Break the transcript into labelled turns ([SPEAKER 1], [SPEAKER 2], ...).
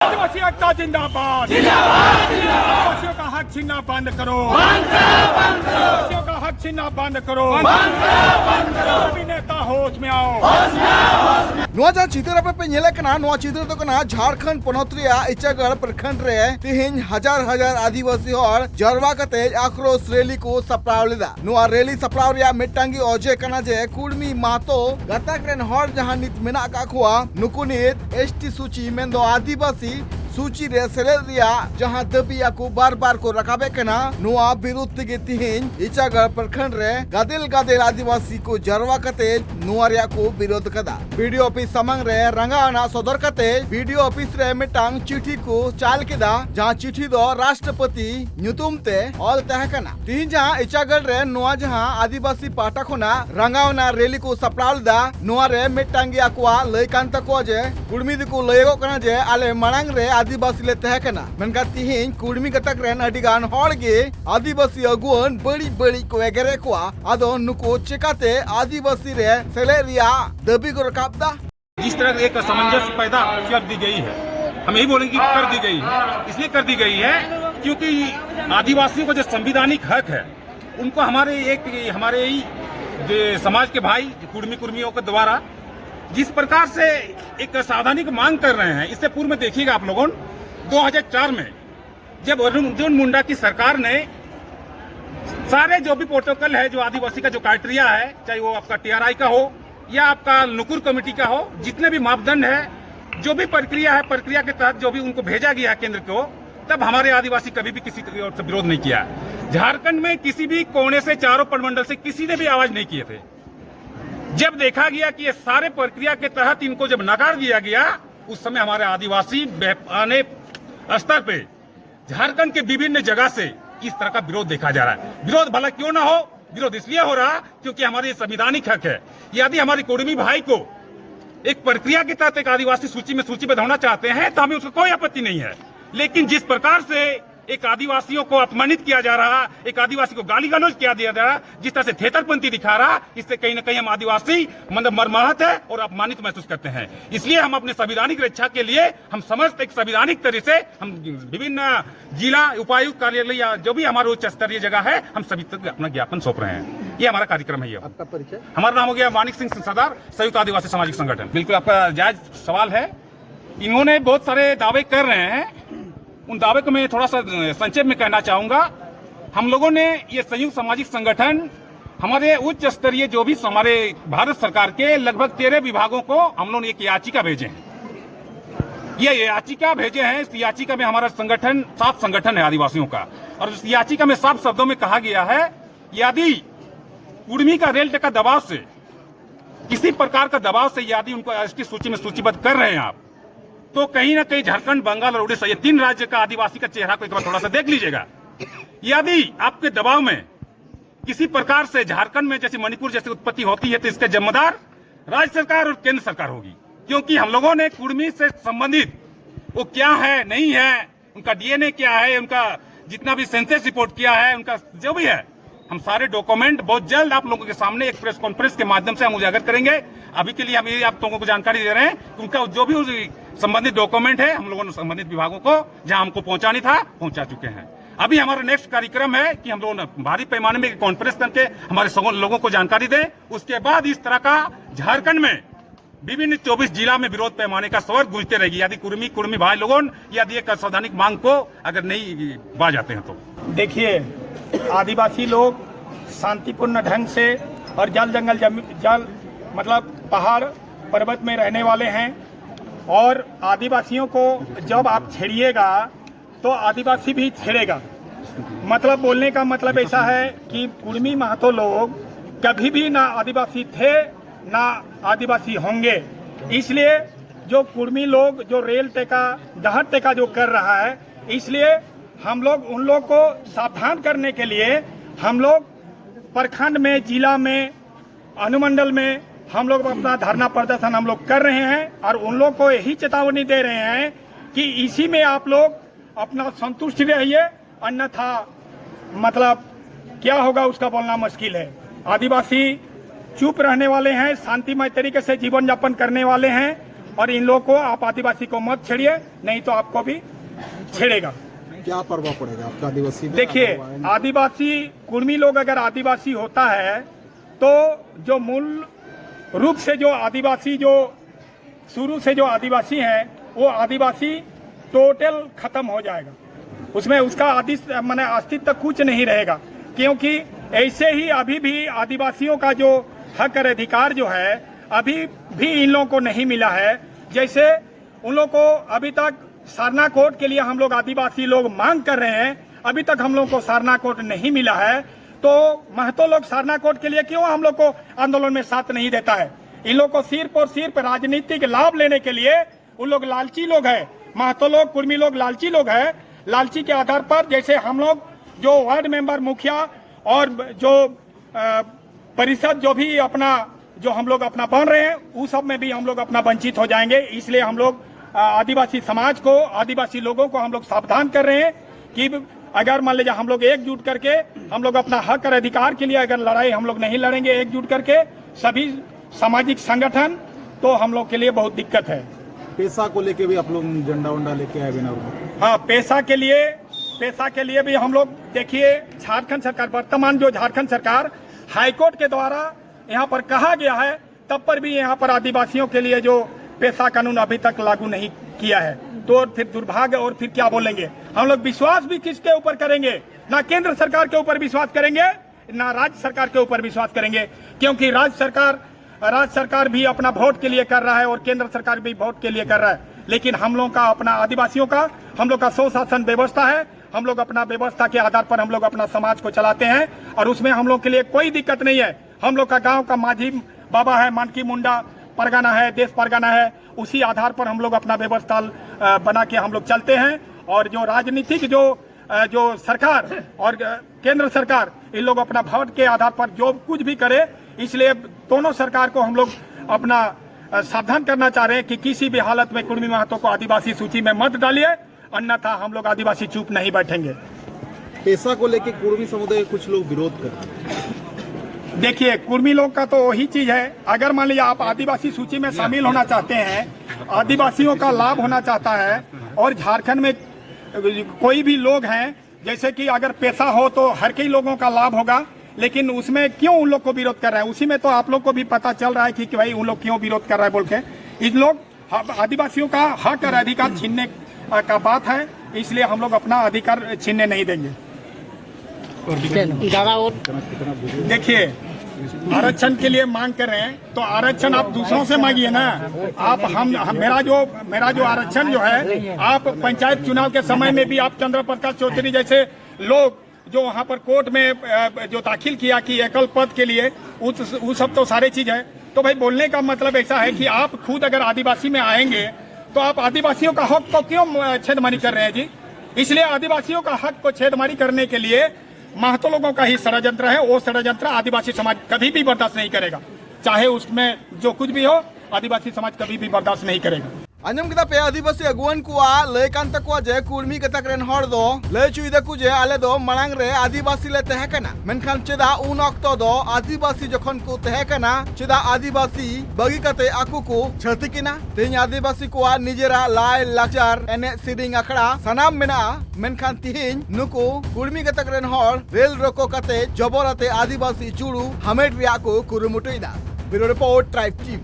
[SPEAKER 1] आदिवासी एकता जिंदाबाद, आदिवासियों का हक छीनना बंद करो, आदिवासियों का हक छीनना बंद करो, सभी नेता होश में आओ।
[SPEAKER 2] नोआ जहां चित्र पे नेले कना नोआ चित्र तो कना झारखंड पोनोत रिया इचागढ़ प्रखंड रे तिहिन हजार हजार आदिवासी और जरवा कते आक्रोश रैली को सप्राव लेदा। नोआ रैली सप्राव रिया मिटांगी ओजे कना जे कुड़मी मातो गतक रेन हर जहां नित मेना का खुआ नुकुनित एसटी सूची मेंदो आदिवासी सूची रे सेलेद रिया जहां दबिया को बार बार को रखाबे कना नोआ विरुद्ध के तिहिन इचागढ़ प्रखंड रे गादिल गादिल आदिवासी को जरवा कते नोआ रिया को विरोध कदा। वीडियो ऑफिस समंग रे रंगाना सदर कते वीडियो ऑफिस रे मिटांग चिट्ठी को चाल केदा जहां चिट्ठी दो राष्ट्रपति ᱧᱩᱛᱩᱢ ते ऑल तह कना। तिहिन जहां इचागढ़ रे नोआ जहां आदिवासी पाटा खोना रंगावना रैली को सप्राव दा नोआ रे मिटांगी अकवा लय कान तको जे कुड़मी दिको लयगो कना जे आले मांग रे आदिवासी ले तह कना मेनका तिहिन कुड़मी गतक रेन अडिगान हॉल गे आदिवासी अगुवन बड़ी बड़ी को एगरे कोआ आदो नुको चिकाते आदिवासी रे सेलेरिया दबी को रकाबदा।
[SPEAKER 3] जिस तरह एक असमंजस पैदा कर दी गई है, हम यही बोलेंगे कि कर दी गई है। इसलिए कर दी गई है क्योंकि आदिवासियों का जो संविधानिक हक है उनको हमारे ही समाज के भाई कुर्मियों के द्वारा जिस प्रकार से एक संवैधानिक मांग कर रहे हैं। इससे पूर्व में देखिएगा आप लोगों 2004 में जब अर्जुन मुंडा की सरकार ने सारे जो भी प्रोटोकॉल है, जो आदिवासी का जो क्राइटेरिया है, चाहे वो आपका टीआरआई का हो या आपका नुकुर कमेटी का हो, जितने भी मापदंड है, जो भी प्रक्रिया है, प्रक्रिया के तहत जो भी उनको भेजा गया है केंद्र को, तब हमारे आदिवासी कभी भी किसी की ओर से विरोध नहीं किया। झारखंड में किसी भी कोने से, चारों प्रमंडल से किसी ने भी आवाज नहीं किए थे। जब देखा गया कि ये सारे प्रक्रिया के तहत इनको जब नकार दिया गया, उस समय हमारे आदिवासी बेपाने स्तर पे झारखंड के विभिन्न जगह से इस तरह का विरोध देखा जा रहा है। विरोध भला क्यों ना हो, विरोध इसलिए हो रहा क्योंकि हमारी संवैधानिक हक है। यदि हमारे कुड़मी भाई को एक प्रक्रिया के तहत एक आदिवासी सूची में सूचीबद्ध होना चाहते हैं तो हमें उसको कोई आपत्ति नहीं है। लेकिन जिस प्रकार से एक आदिवासियों को अपमानित किया जा रहा, एक आदिवासी को गाली गलौज किया दिया जा रहा, जिस तरह से थेतरपंथी दिखा रहा, इससे कहीं ना कहीं हम आदिवासी मतलब मर्माहत है और अपमानित महसूस करते हैं। इसलिए हम अपने संवैधानिक रक्षा के लिए हम समस्त एक संवैधानिक तरह से हम विभिन्न जिला उपायुक्त कार्यालय या जो भी हमारा उच्च स्तरीय जगह है, हम सभी तक अपना ज्ञापन सौंप रहे हैं। ये हमारा कार्यक्रम है। आपका परिचय? हमारा नाम हो गया मानिक सिंह सरदार, संयुक्त आदिवासी सामाजिक संगठन। बिल्कुल आपका जायज सवाल है। इन्होंने बहुत सारे दावे कर रहे हैं, उन दावे को मैं थोड़ा सा संक्षेप में कहना चाहूंगा। हम लोगों ने ये संयुक्त सामाजिक संगठन हमारे उच्च स्तरीय जो भी हमारे भारत सरकार के लगभग 13 विभागों को हम लोग एक याचिका भेजे हैं। ये याचिका भेजे हैं। इस याचिका में हमारा संगठन 7 संगठन है आदिवासियों का, और इस याचिका में साफ शब्दों में कहा गया है यदि कुड़मी का रेल टेका दबाव से, किसी प्रकार का दबाव से यदि उनको एसटी सूची में सूचीबद्ध कर रहे हैं आप, तो कहीं ना कहीं झारखंड, बंगाल और उड़ीसा, ये 3 राज्य का आदिवासी का चेहरा को एक बार थोड़ा सा देख लीजिएगा। यदि आपके दबाव में किसी प्रकार से झारखंड में जैसे मणिपुर जैसी उत्पत्ति होती है तो इसके जिम्मेदार राज्य सरकार और केंद्र सरकार होगी। क्योंकि हम लोगों ने कुड़मी से संबंधित वो क्या है, नहीं है, उनका डीएनए क्या है, उनका जितना भी सेंसस रिपोर्ट किया है, उनका जो भी है, हम सारे डॉक्यूमेंट बहुत जल्द आप लोगों के सामने एक प्रेस कॉन्फ्रेंस के माध्यम से हम उजागर करेंगे। अभी के लिए हम ये आप लोगों को जानकारी दे रहे हैं कि उनका जो भी संबंधित डॉक्यूमेंट है, हम लोगों ने संबंधित विभागों को जहां हमको पहुंचानी था पहुंचा चुके हैं। अभी हमारा नेक्स्ट कार्यक्रम है कि हम लोग भारी पैमाने में कॉन्फ्रेंस करके हमारे लोगों को जानकारी दें। उसके बाद इस तरह का झारखंड में विभिन्न 24 जिला में विरोध पैमाने का स्वर गूंजते रहेगी यदि कुर्मी भाई लोगों यदि एक संवैधानिक मांग को अगर नहीं बा जाते हैं तो।
[SPEAKER 1] देखिए, आदिवासी लोग शांतिपूर्ण ढंग से और जल मतलब पहाड़ पर्वत में रहने वाले हैं, और आदिवासियों को जब आप छेड़िएगा तो आदिवासी भी छेड़ेगा। मतलब बोलने का मतलब ऐसा है कि कुड़मी महतो लोग कभी भी ना आदिवासी थे ना आदिवासी होंगे। इसलिए जो कुड़मी लोग जो रेल टेका, जहाज टेका जो कर रहा है, इसलिए हम लोग उन लोग को सावधान करने के लिए हम लोग प्रखंड में, जिला में, अनुमंडल में हम लोग अपना धरना प्रदर्शन हम लोग कर रहे हैं, और उन लोग को यही चेतावनी दे रहे हैं कि इसी में आप लोग अपना संतुष्ट रहिए, अन्यथा मतलब क्या होगा उसका बोलना मुश्किल है। आदिवासी चुप रहने वाले हैं, शांतिमय तरीके से जीवन यापन करने वाले हैं, और इन लोगों को आप आदिवासी को मत छेड़िए, नहीं तो आपको भी छेड़ेगा।
[SPEAKER 4] क्या प्रभाव पड़ेगा आपका आदिवासी पे?
[SPEAKER 1] देखिए, आदिवासी कुर्मी लोग अगर आदिवासी होता है तो जो मूल रूप से जो आदिवासी जो शुरू से जो आदिवासी हैं वो आदिवासी टोटल खत्म हो जाएगा, उसमें उसका माने अस्तित्व कुछ नहीं रहेगा। क्योंकि ऐसे ही अभी भी आदिवासियों का जो हक और अधिकार जो है अभी भी इन लोगों को नहीं मिला है। जैसे उन लोगों को अभी तक सारना कोड के लिए हम लोग आदिवासी लोग मांग कर रहे हैं, अभी तक हम लोग को सारना कोड नहीं मिला है। तो महतो लोग सारना कोड के लिए क्यों हम लोग को आंदोलन में साथ नहीं देता है? इन लोग को सिर्फ और सिर्फ राजनीतिक लाभ लेने के लिए उन लोग लालची लोग हैं। महतो लोग, कुर्मी लोग लालची लोग हैं। लालची के आधार पर जैसे हम लोग जो वार्ड मेंबर, मुखिया और जो परिषद जो भी अपना जो हम लोग अपना बन रहे हैं उस सब में भी हम लोग अपना वंचित हो जाएंगे। इसलिए हम लोग आदिवासी समाज को, आदिवासी लोगों को हम लोग सावधान कर रहे हैं कि अगर मान लीजिए हम लोग एकजुट करके हम लोग अपना हक और अधिकार के लिए अगर लड़ाई हम लोग नहीं लड़ेंगे एकजुट करके सभी सामाजिक संगठन, तो हम लोग के लिए बहुत दिक्कत है।
[SPEAKER 4] पैसा को लेके भी आप लोग झंडा वंडा लेके आए बिना?
[SPEAKER 1] हाँ, पैसा के लिए भी हम लोग, देखिए झारखंड सरकार, वर्तमान जो झारखंड सरकार हाईकोर्ट के द्वारा यहाँ पर कहा गया है तब पर भी यहाँ पर आदिवासियों के लिए जो पैसा कानून अभी तक लागू नहीं किया है। तो फिर दुर्भाग्य, और फिर क्या बोलेंगे? हम लोग विश्वास भी किसके ऊपर करेंगे? ना केंद्र सरकार के ऊपर विश्वास करेंगे, ना राज्य सरकार के ऊपर विश्वास करेंगे। क्योंकि राज्य सरकार भी अपना वोट के लिए कर रहा है और केंद्र सरकार भी वोट के लिए कर रहा है। लेकिन हम लोग का अपना आदिवासियों का, हम लोग का स्वशासन व्यवस्था है। हम लोग अपना व्यवस्था के आधार पर हम लोग अपना समाज को चलाते हैं और उसमें हम लोग के लिए कोई दिक्कत नहीं है। हम लोग का गांव का माझी बाबा है, मानकी मुंडा परगना है, देश परगना है, उसी आधार पर हम लोग अपना व्यवस्था बना के हम लोग चलते हैं। और जो राजनीतिक जो सरकार और केंद्र सरकार, इन लोग अपना वोट के आधार पर जो कुछ भी करे, इसलिए दोनों सरकार को हम लोग अपना सावधान करना चाह रहे हैं कि किसी भी हालत में कुर्मी महतो को आदिवासी सूची में मत डालिए, अन्यथा हम लोग आदिवासी चुप नहीं बैठेंगे।
[SPEAKER 4] पैसा को लेके कुर्मी समुदाय कुछ लोग विरोध करते हैं।
[SPEAKER 1] देखिए, कुर्मी लोग का तो वही चीज है, अगर मान लीजिए आप आदिवासी सूची में शामिल होना चाहते हैं, आदिवासियों का लाभ होना चाहता है, और झारखंड में कोई भी लोग हैं, जैसे कि अगर पैसा हो तो हर कई लोगों का लाभ होगा, लेकिन उसमें क्यों उन लोग को विरोध कर रहा है? उसी में तो आप लोग को भी पता चल रहा है कि भाई उन लोग क्यों विरोध कर रहा है बोल के। इन लोग आदिवासियों का हक और अधिकार छीनने का बात है, इसलिए हम लोग अपना अधिकार छीनने नहीं देंगे। देखिए, आरक्षण के लिए मांग कर रहे हैं तो आरक्षण आप दूसरों से मांगिए ना। आप मेरा जो आरक्षण जो है, आप पंचायत चुनाव के समय में भी आप चंद्र प्रकाश चौधरी जैसे लोग जो वहाँ पर कोर्ट में जो दाखिल किया कि एकल पद के लिए, वो सब तो सारे चीज है। तो भाई बोलने का मतलब ऐसा है कि आप खुद अगर आदिवासी में आएंगे तो आप आदिवासियों का हक को क्यों छेदमारी कर रहे हैं जी? इसलिए आदिवासियों का हक को छेदमारी करने के लिए महतो लोगों का ही षड्यंत्र है। वो षड्यंत्र आदिवासी समाज कभी भी बर्दाश्त नहीं करेगा, चाहे उसमें जो कुछ भी हो, आदिवासी समाज कभी भी बर्दाश्त नहीं करेगा।
[SPEAKER 2] अंजम किता पे आदिवासी अगुवन को लय कान तको जे कुर्मी गतक रेन हर दो लय चुई दकु जे आले दो मणांग रे आदिवासी ले तहे कना, मेनखान चेदा उन अक्तो दो आदिवासी जखन को तहे कना, चेदा आदिवासी बगी कते आकु को छतिकिना। तेज आदिवासी को निजेरा लाय लाचार एने सिरिंग अखड़ा सनाम मेना, मेनखान तिहिन नुको कुर्मी गतक रेन हर रेल रोको कते जबरते आदिवासी चुड़ू हमेट रिया को कुरुमुटुइदा। Bureau report tribe TV.